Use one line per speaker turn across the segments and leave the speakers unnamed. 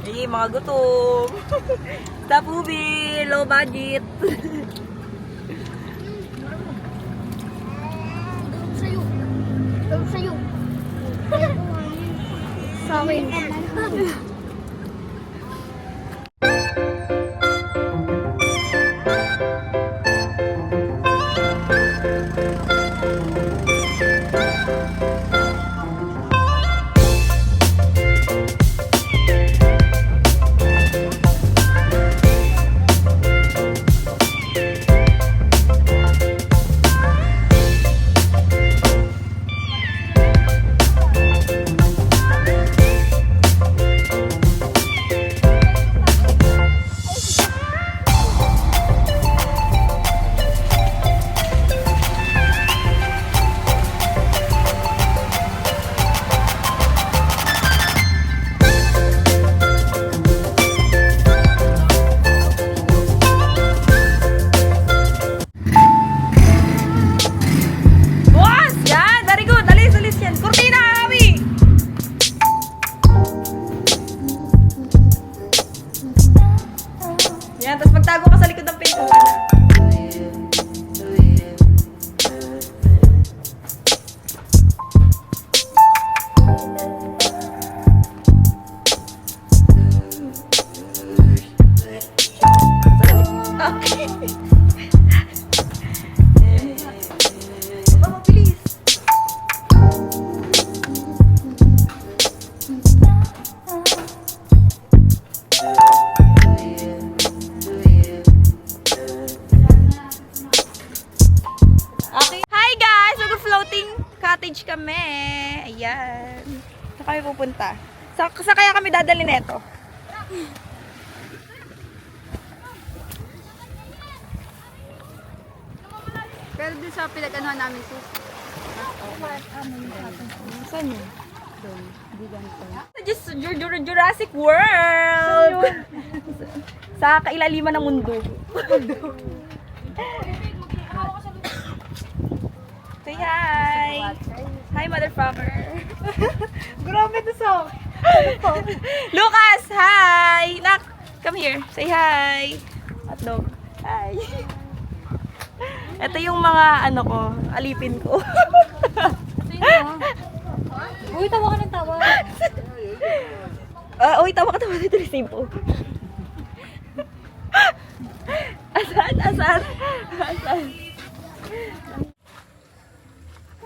Ay, mga gutom. Stop ubi, low budget.
Sa'yo. Sa akin.
Boss! Yan! Very good! Alis yan! Kurtina, Hawi! Yan, tapos magtago ka sa likod ng pintuan. Okay. Baba, bilis. Okay. Hi guys! Mag-floating cottage kami. Ayan. Saan kami pupunta? Sa kaya kami dadali neto?
Pero doon sa pinag-anuhan namin sis.
Saan yun? Just Jurassic World! Sa kailaliman ng mundo. Say hi! Hi, motherfucker! Grabe to so! Lucas! Hi! Nak! Come here. Say hi! Hotdog. Hi! Ito yung mga ano ko, alipin ko.
Uy, tawa ka ng tawa.
Uy, tawa ka dito ni Simpo. Asan?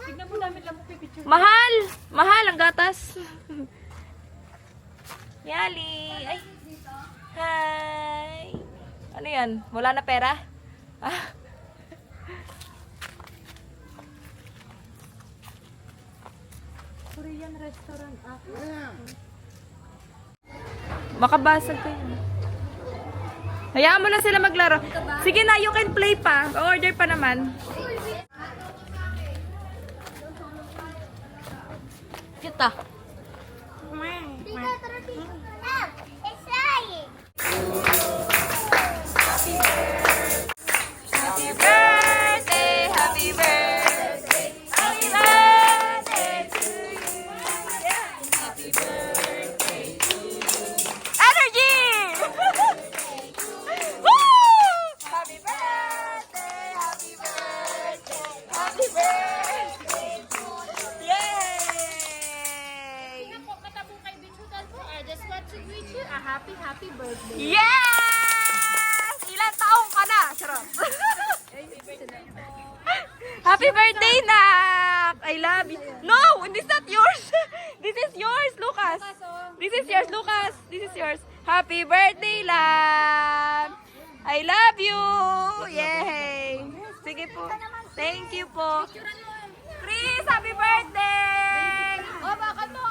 Tignan mo namin lang pipicture.
Mahal! Mahal ang gatas. Yali! Ay! Hi! Ano yan? Wala na pera? Ah?
Korean restaurant ako.
Makabasag ko yun. Hayaan mo na sila maglaro. Sige na, you can play pa. Order pa naman. Kita. Happy birthday, happy birthday, happy birthday to you. Happy birthday to you. Energy! Woo! Happy birthday, happy birthday, happy birthday to you. Yay!
Katabong kay Bichutan po, I just want to greet you a happy birthday.
Yes! Ilan taong ka na? Charot. Happy birthday, Nak! I love you. No! This is not yours. This is yours, Lucas. This is yours, Lucas. This is yours. Happy birthday, love. I love you. Yay! Sige po. Thank you po. Chris, happy birthday!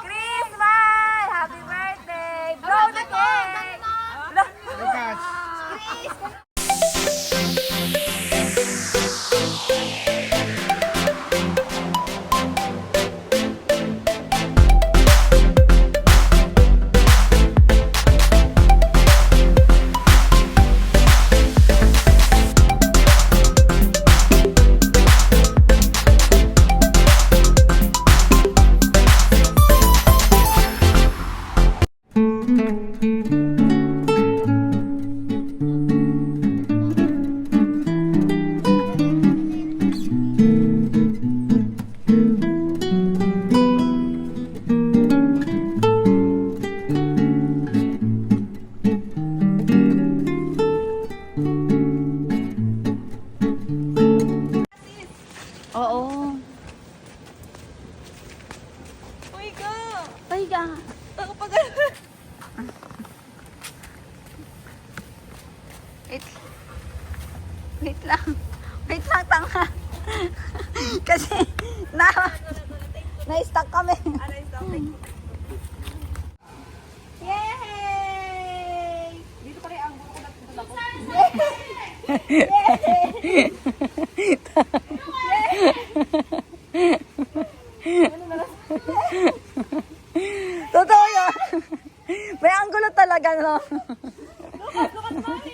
Chris, bye! Happy birthday! Blow the cake!
Lucas!
Oo. Uy ka! Ay ka! Ako pag... Wait. Wait lang. Wait lang, tanga. Kasi, na-stuck kami. Yay! Dito pa rin ang buko na dito ako. Yay! Totoo yun. May anggulo talaga, no? Lukas, mami!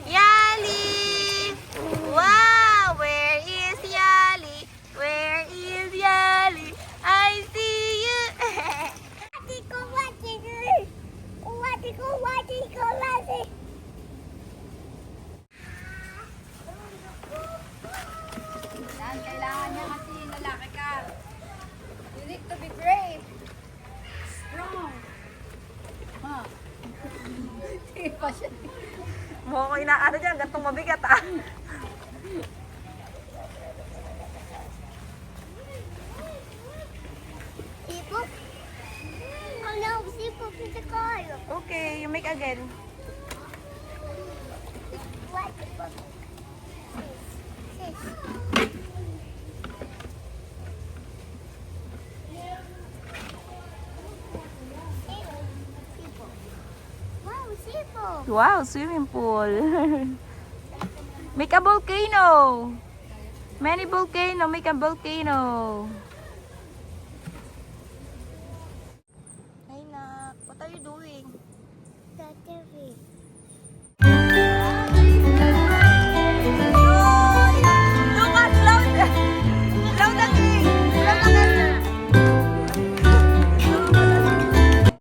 Yali! Wow! Where is Yali? Where is Yali? I see you! Yan, kailangan niya kasi lalaki ka. You need to be brave. Strong. Ha? Sige pa siya. Mukha ko inaano dyan, gantong mabigat ah.
Sipop? Oh no, sipop in the car.
Okay, you make again.
What? Wow, sipop.
Wow, swimming pool. Make a volcano. Many volcano, make a volcano.